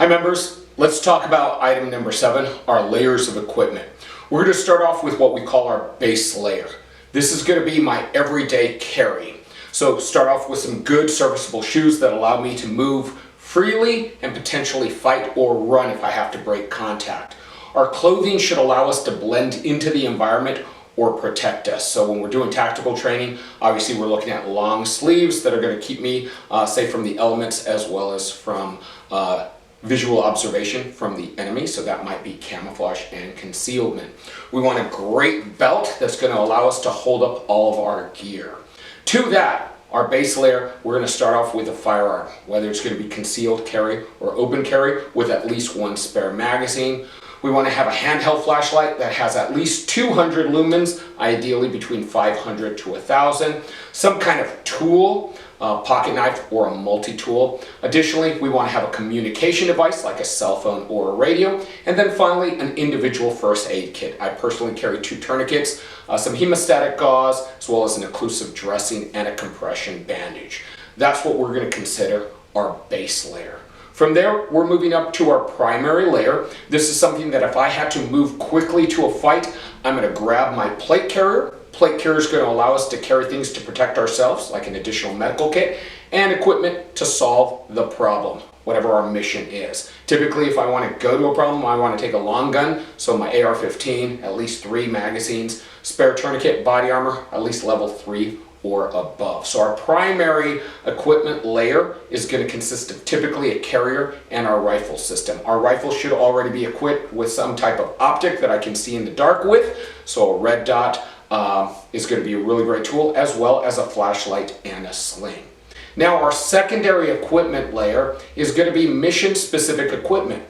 Hi members, let's talk about item number 7, our layers of equipment. We're going to start off with what we call our base layer. This is going to be my everyday carry. So start off with some good serviceable shoes that allow me to move freely and potentially fight or run if I have to break contact. Our clothing should allow us to blend into the environment or protect us. So when we're doing tactical training, obviously we're looking at long sleeves that are going to keep me safe from the elements as well as from visual observation from the enemy, so that might be camouflage and concealment. We want a great belt that's going to allow us to hold up all of our gear. To that, our base layer, we're going to start off with a firearm, whether it's going to be concealed carry or open carry with at least one spare magazine. We want to have a handheld flashlight that has at least 200 lumens, ideally between 500 to 1,000. Some kind of tool, pocket knife or a multi-tool. Additionally, we want to have a communication device like a cell phone or a radio. And then finally, an individual first aid kit. I personally carry 2 tourniquets, some hemostatic gauze, as well as an occlusive dressing and a compression bandage. That's what we're going to consider our base layer. From there, we're moving up to our primary layer. This is something that if I had to move quickly to a fight, I'm going to grab my plate carrier. Plate carrier is going to allow us to carry things to protect ourselves, like an additional medical kit, and equipment to solve the problem, whatever our mission is. Typically, if I want to go to a problem, I want to take a long gun, so my AR-15, at least 3 magazines, spare tourniquet, body armor, at least level 3 or above. So our primary equipment layer is going to consist of typically a carrier and our rifle system. Our rifle should already be equipped with some type of optic that I can see in the dark with, so a red dot is going to be a really great tool, as well as a flashlight and a sling. Now our secondary equipment layer is going to be mission specific equipment.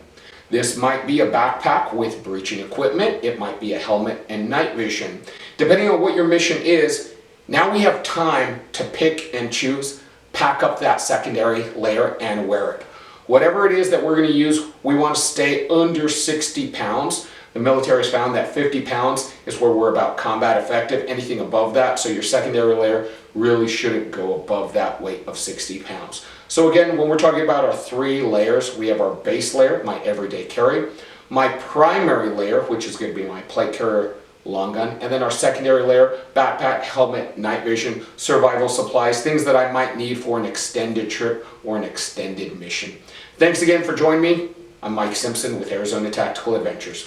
This might be a backpack with breaching equipment, it might be a helmet and night vision. Depending on what your mission is, now we have time to pick and choose, pack up that secondary layer and wear it. Whatever it is that we're going to use, we want to stay under 60 pounds. The military has found that 50 pounds is where we're about combat effective. Anything above that, so your secondary layer really shouldn't go above that weight of 60 pounds. So again, when we're talking about our 3 layers, we have our base layer, my everyday carry, my primary layer, which is going to be my plate carrier, long gun, and then our secondary layer, backpack, helmet, night vision, survival supplies, things that I might need for an extended trip or an extended mission. Thanks again for joining me. I'm Mike Simpson with Arizona Tactical Adventures.